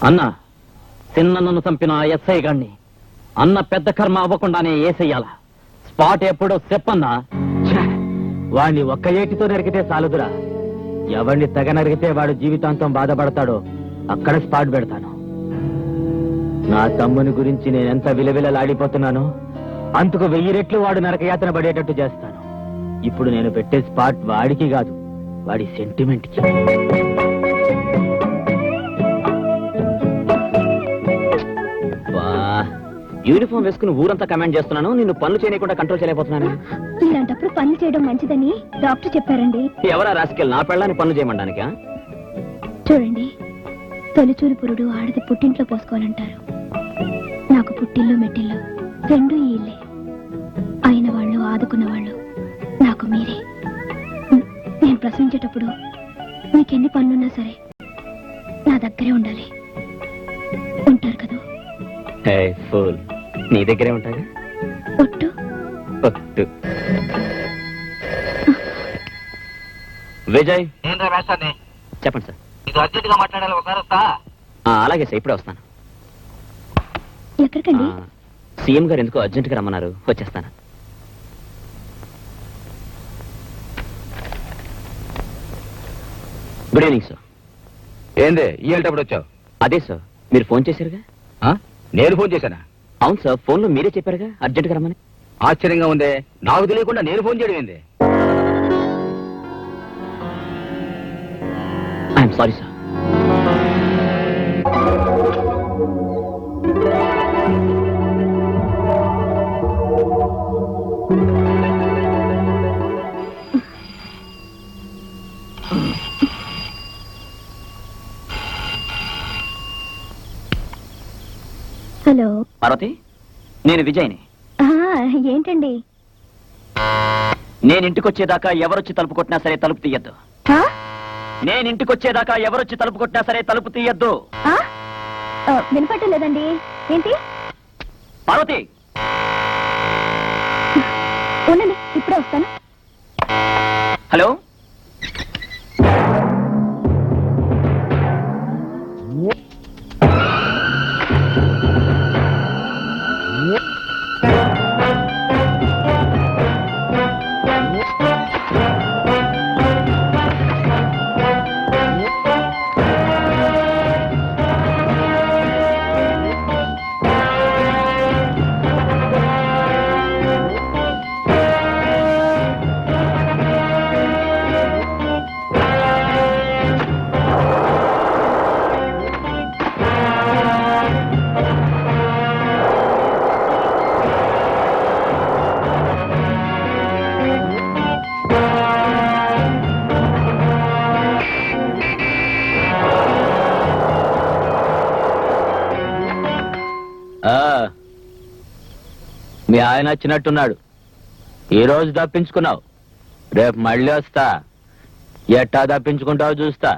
అన్న చిన్నను చంపిన ఎస్ఐ గారిని అన్న పెద్ద కర్మ అవ్వకుండానే ఏసెయ్యాల. స్పాట్ ఎప్పుడో చెప్పన్నా. వాణ్ణి ఒక్క ఏటితో నరికితే చాలుదురా. ఎవరిని తెగ నరికితే వాడు జీవితాంతం బాధపడతాడో అక్కడ స్పాట్ పెడతాను. నా తమ్ముని గురించి నేనెంత విలవిలలాడిపోతున్నానో అంతకు 1000 రెట్లు వాడు నరకయాతన పడేటట్టు చేస్తాను. ఇప్పుడు నేను పెట్టే స్పాట్ వాడికి కాదు, వాడి సెంటిమెంట్ కి. యూనిఫామ్ వేసుకుని ఊరంతా కమాండ్ చేస్తున్నాను, నిన్ను పనులు చేయకుండా కంట్రోల్ చేయలేకపోతున్నాను. ఇలాంటప్పుడు పనులు చేయడం మంచిదని డాక్టర్ చెప్పారండి. ఎవరా రాసుకెళ్ళి నా పెళ్ళాన్ని పనులు చేయమంటానికా? చూడండి, తొలిచూరి పురుడు ఆడది పుట్టింట్లో పోసుకోవాలంటారు. నాకు పుట్టిల్లు మెట్టిల్లు రెండు ఈ ఇల్లే. అయిన వాళ్ళు ఆదుకున్న వాళ్ళు నాకు మీరే. నేను ప్రసవించేటప్పుడు మీకెన్ని పనులున్నా సరే నా దగ్గరే ఉండాలి. ఉంటారు కదా? నీ దగ్గరే ఉంటాగా. ఒట్టు ఒట్టు. విజయ్ చెప్పండి సార్. ఇది అర్జెంట్ గా మాట్లాడాలి, ఒకసారి వస్తా. అలాగే సార్, ఇప్పుడే వస్తాను. ఎక్కడికండి? సీఎం గారు ఎందుకో అర్జెంట్ గా రమ్మన్నారు, వచ్చేస్తాను. Good evening sir. ఏంది ఇయ్యేటప్పుడు వచ్చావు? అదే సార్, మీరు ఫోన్ చేశారుగా. నేను ఫోన్ చేశానా? అవును సార్, ఫోన్ లో మీరే చెప్పారుగా అర్జెంట్ గా రమ్మని. ఆశ్చర్యంగా ఉందే, నాకు తెలియకుండా నేను ఫోన్ చేయడం ఏంది? I'm sorry sir. Hello Parvati, నేను విజయ్ని. ఏంటండి? నేను ఇంటికొచ్చేదాకా ఎవరొచ్చి తలుపు కొట్టినా సరే తలుపు తీయద్దు. నేను ఇంటికొచ్చేదాకా ఎవరొచ్చి తలుపు కొట్టినా సరే తలుపు తీయద్దు. వినపట్టలేదండి. ఏంటి? పార్వతి, ఉండండి, ఇప్పుడే వస్తాను. హలో. మీ ఆయన వచ్చినట్టున్నాడు. ఈ రోజు తప్పించుకున్నావు, రేపు మళ్ళీ వస్తా. ఎట్టా తప్పించుకుంటావు చూస్తా.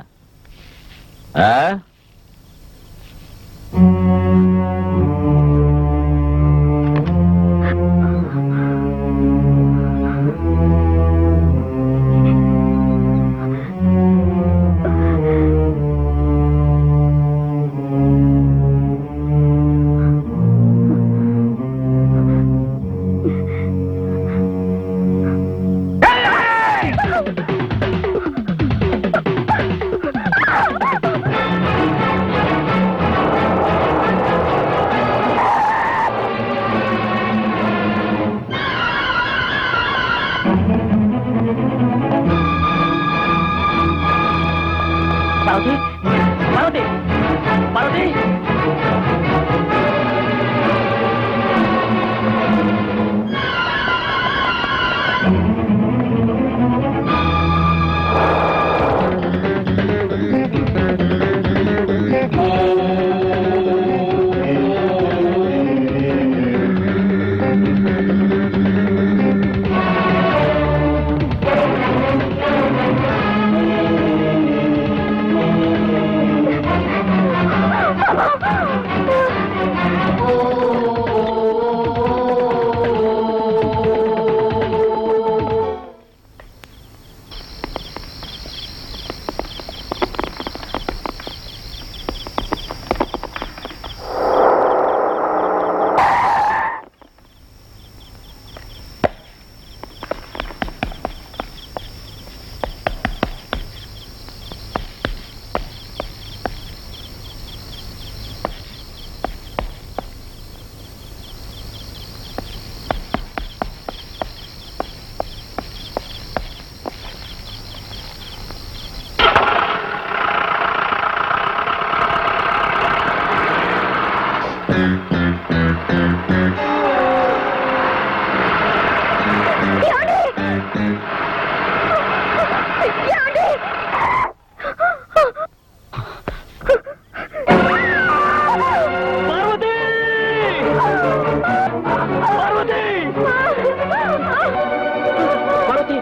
పార్వతి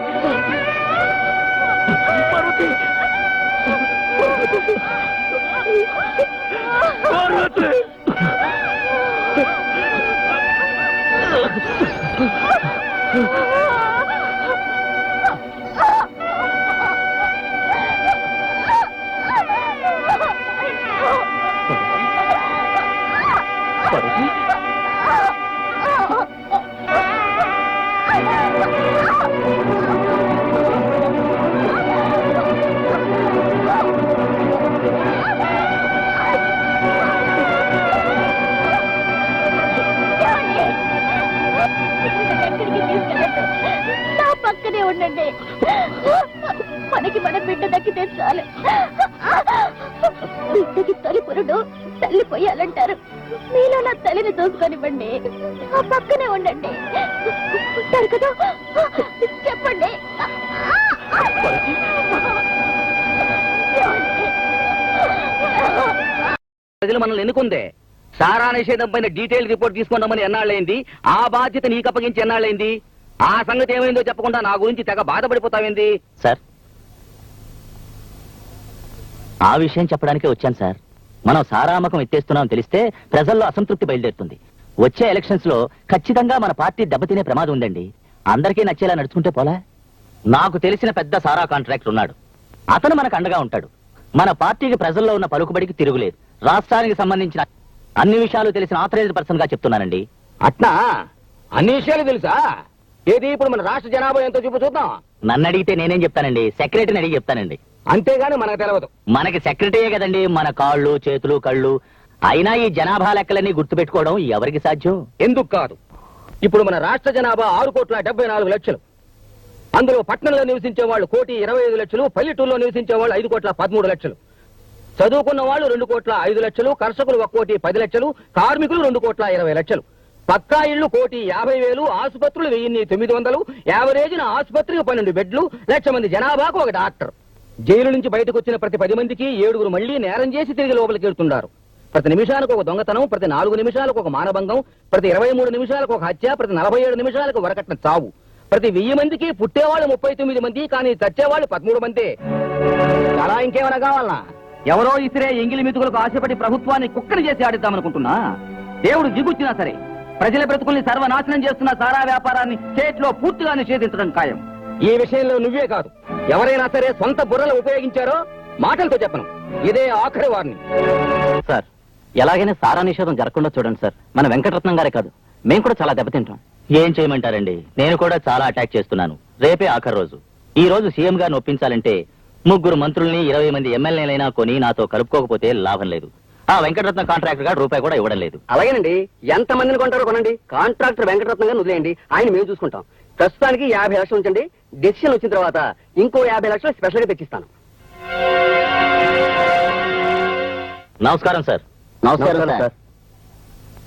పార్వతి పార్వతి నా పక్కనే ఉండండి. మనకి మన బిడ్డ దక్కితే చాలు. బిడ్డకి తొలి పురుడు తల్లి పోయాలంటారు. మీలో నా తల్లిని దోసుకొనివ్వండి. ఆ పక్కనే ఉండండి. ఉంటారు కదా, చెప్పండి. ప్రజలు మనల్ని ఎన్నుకుందే సారా నిషేధం పైన డీటెయిల్ రిపోర్ట్ తీసుకున్నామని ఎన్నాళ్ళైంది? ఆ బాధ్యత నీకు అప్పగించి ఎన్నాళ్ళైంది? ఆ సంగతి ఏమైందో చెప్పకుండా నా గురించి తెగ బాధపడిపోతావేంది? సార్, ఆ విషయం చెప్పడానికే వచ్చాను సార్. మనం సారామకం ఎత్తేస్తున్నాం తెలిస్తే ప్రజల్లో అసంతృప్తి బయలుదేరుతుంది. వచ్చే ఎలక్షన్స్ లో ఖచ్చితంగా మన పార్టీ దెబ్బతినే ప్రమాదం ఉందండి. అందరికీ నచ్చేలా నడుచుకుంటే పోలా? నాకు తెలిసిన పెద్ద సారా కాంట్రాక్టర్ ఉన్నాడు. అతను మనకు అండగా ఉంటాడు. మన పార్టీకి ప్రజల్లో ఉన్న పలుకుబడికి తిరుగులేదు. రాష్ట్రానికి సంబంధించిన అన్ని విషయాలు తెలిసిన ఆథరైజ్డ్ పర్సన్ గా చెప్తున్నానండి. అట్నా? అన్ని విషయాలు తెలుసా? ఏది ఇప్పుడు మన రాష్ట్ర జనాభా ఎంతో చూపు చూద్దాం. నన్ను అడిగితే నేనేం చెప్తానండి? సెక్రటరీని అడిగి చెప్తానండి. అంతేగాని మనకు తెలియదు. మనకి సెక్రటరీయే కదండి మన కాళ్ళు చేతులు కళ్ళు. అయినా ఈ జనాభా లెక్కలన్నీ గుర్తుపెట్టుకోవడం ఎవరికి సాధ్యం? ఎందుకు కాదు? ఇప్పుడు మన రాష్ట్ర జనాభా 6,74,00,000. అందులో పట్టణంలో నివసించే వాళ్ళు 1,25,00,000, పల్లెటూరులో నివసించే వాళ్ళు 5,13,00,000. చదువుకున్న వాళ్ళు 2,05,00,000, కర్షకులు 1,10,00,000, కార్మికులు 2,20,00,000. పక్కా ఇళ్లు 1,50,000, ఆసుపత్రులు 1,900, యావరేజ్న ఆసుపత్రికి 12 బెడ్లు, 1,00,000 మంది జనాభాకు ఒక డాక్టర్. జైలు నుంచి బయటకు వచ్చిన ప్రతి 10 మందికి 7 మళ్లీ నేరం చేసి తిరిగి లోపలికి వెళ్తున్నారు. ప్రతి నిమిషానికి ఒక దొంగతనం, ప్రతి 4 నిమిషాలకు ఒక మానభంగం, ప్రతి 23 నిమిషాలకు ఒక హత్య, ప్రతి 47 నిమిషాలకు వరకట్న చావు. ప్రతి 1000 మందికి పుట్టేవాళ్ళు 39 మంది, కానీ చచ్చేవాళ్ళు 13 మంది. అలా ఇంకేమైనా కావాలనా? ఎవరో ఇసిరే ఎంగిలి మితుకులకు ఆశపడి ప్రభుత్వాన్ని కుక్కని చేసి ఆడిద్దామనుకుంటున్నా? దేవుడు జిగుచ్చినా సరే ప్రజల బ్రతుకుల్ని సర్వనాశనం చేస్తున్న సారా వ్యాపారాన్ని స్టేట్ లో పూర్తిగా నిషేధించడం ఖాయం. ఈ విషయంలో నువ్వే కాదు, ఎవరైనా సరే సొంత బుర్రలు ఉపయోగించారో మాటలతో చెప్పను. ఇదే ఆఖరి వారిని. సార్, ఎలాగైనా సారా నిషేధం జరగకుండా చూడండి సార్. మన వెంకటరత్నం గారే కాదు, మేము కూడా చాలా దెబ్బతింటాం. ఏం చేయమంటారండి? నేను కూడా చాలా అటాక్ చేస్తున్నాను. రేపే ఆఖరి రోజు. ఈ రోజు సీఎం గారిని ఒప్పించాలంటే 3 మంత్రుల్ని 20 మంది ఎమ్మెల్యేలైనా కొని నాతో కలుపుకోకపోతే లాభం లేదు. ఆ వెంకటరత్న కాంట్రాక్టర్ గారు రూపాయి కూడా ఇవ్వడం లేదు. అలాగేనండి, ఎంత మందిని కొంటారో కొనండి. కాంట్రాక్టర్ వెంకటరత్నం గారిని వదిలేయండి, ఆయన మేము చూసుకుంటాం. ప్రస్తుతానికి 50 లక్షలు ఉంచండి. డెసిషన్ వచ్చిన తర్వాత ఇంకో 50 లక్షలు స్పెషల్ గా తెచ్చిస్తాను. నమస్కారం సార్. నమస్కారం సార్.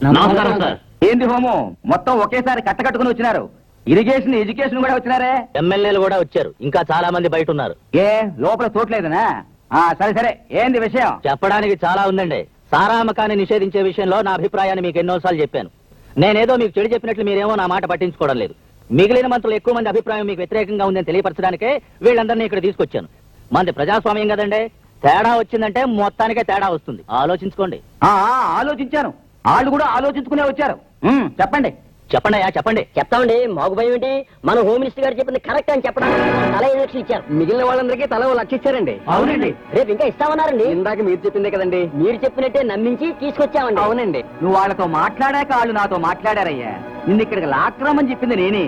నమస్కారం సార్. ఏంది హోమం, మొత్తం ఒకేసారి కట్టకట్టుకుని వచ్చినారు? ఇరిగేషన్, ఎడ్యుకేషన్ కూడా వచ్చినారే? ఎమ్మెల్యేలు కూడా వచ్చారు. ఇంకా చాలా మంది బయట ఉన్నారు. ఏ లోపల చోట్లేదనా? సరే సరే, ఏంది విషయం? చెప్పడానికి చాలా ఉందండి. సారా అమ్మకాన్ని నిషేధించే విషయంలో నా అభిప్రాయాన్ని మీకు ఎన్నోసార్లు చెప్పాను. నేనేదో మీకు చెడు చెప్పినట్లు మీరేమో నా మాట పట్టించుకోవడం లేదు. మిగిలిన మంత్రులు ఎక్కువ మంది అభిప్రాయం మీకు వ్యతిరేకంగా ఉందని తెలియపరచడానికే వీళ్ళందరినీ ఇక్కడ తీసుకొచ్చాను. మంది ప్రజాస్వామ్యం కదండి, తేడా వచ్చిందంటే మొత్తానికే తేడా వస్తుంది. ఆలోచించుకోండి. ఆలోచించాను, వాళ్ళు కూడా ఆలోచించుకునే వచ్చారు. చెప్పండి చెప్పండి అయ్యా, చెప్పండి. చెప్తామండి, మాకు భయం ఏంటి? మన హోమ్ మినిస్టర్ గారు చెప్పింది కరెక్ట్ అని చెప్పడానికి తల 5 లక్షలు ఇచ్చారు. మిగిలిన వాళ్ళందరికీ తల 1 లక్ష ఇచ్చారండి. అవునండి. రేపు ఇంకా ఇస్తామన్నారండి. ఇందాక మీరు చెప్పిందే కదండి. మీరు చెప్పినట్టే నమ్మించి తీసుకొచ్చామండి. అవునండి, నువ్వు వాళ్ళతో మాట్లాడాక వాళ్ళు నాతో మాట్లాడారయ్యా. నిన్ను ఇక్కడికి లాక్రమని చెప్పింది నేనే.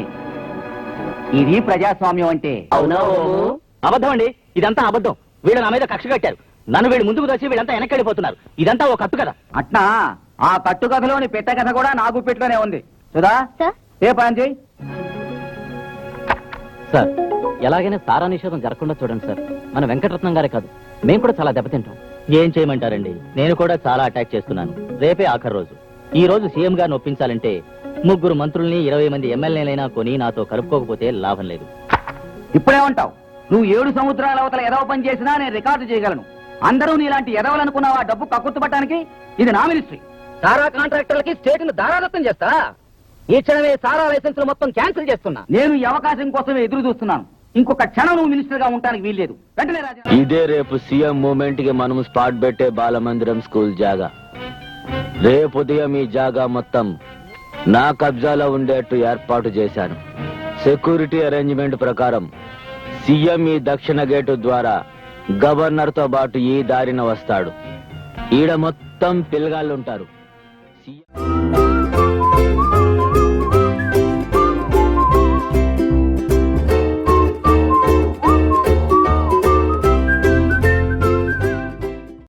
ఇది ప్రజాస్వామ్యం అంటే. అవునా హోము? అబద్ధం అండి, ఇదంతా అబద్ధం. వీళ్ళు నా మీద కక్ష కట్టారు. నన్ను వీళ్ళు ముందుకు వచ్చి వీళ్ళంతా వెనక్కి వెళ్ళిపోతున్నారు. ఇదంతా ఒక కట్టు కదా. అట్నా? ఆ కట్టుకథలోని పెట్ట కథ కూడా నా గుప్పెట్లోనే ఉంది. సుధా, సార్, ఏ పని చేయి? సార్, ఎలాగైనా సారా నిషేధం జరగకుండా చూడండి సార్. మన వెంకటరత్నం గారే కాదు, మేము కూడా చాలా దెబ్బతింటాం. ఏం చేయమంటారండి? నేను కూడా చాలా అటాక్ చేస్తున్నాను. రేపే ఆఖరి రోజు. ఈ రోజు సీఎం గారిని ఒప్పించాలంటే 3 మంత్రుల్ని 20 మంది ఎమ్మెల్యేలైనా కొని నాతో కలుపుకోకపోతే లాభం లేదు. ఇప్పుడేమంటావు? నువ్వు 7 సముద్రాల అవతల ఎదవ పని చేసినా నేను రికార్డు చేయగలను. అందరూ నీలాంటి ఎదవలనుకున్నావు ఆ డబ్బు కక్కుర్తుపట్టడానికి? ఇది నా మినిస్ట్రీ. సారా కాంట్రాక్టర్లకి స్టేట్ ను దారాదత్తం చేస్తా. ఈ క్షణమే సారా లైసెన్సులు మొత్తం క్యాన్సిల్ చేస్తున్నా. నేను ఈ అవకాశం కోసమే ఎదురు చూస్తున్నాను. ఇంకొక క్షణం నువ్వు మినిస్టర్ గా ఉండడానికి వీల్లేదు. వెంటనే రాజీనామా. ఇదే రేపు సీఎం మూమెంట్ కి మనం స్పాట్ పెట్టే బాలమందిరం స్కూల్ జాగా. రేపు ఉదయం ఈ జాగా మొత్తం నా కబ్జాలో ఉండేట్టు ఏర్పాటు చేశాను. సెక్యూరిటీ అరేంజ్మెంట్ ప్రకారం సీఎం ఈ దక్షిణ గేటు ద్వారా గవర్నర్ తో పాటు ఈ దారిన వస్తాడు. ఈడ మొత్తం పిల్లగాళ్ళుంటారు. సీఎం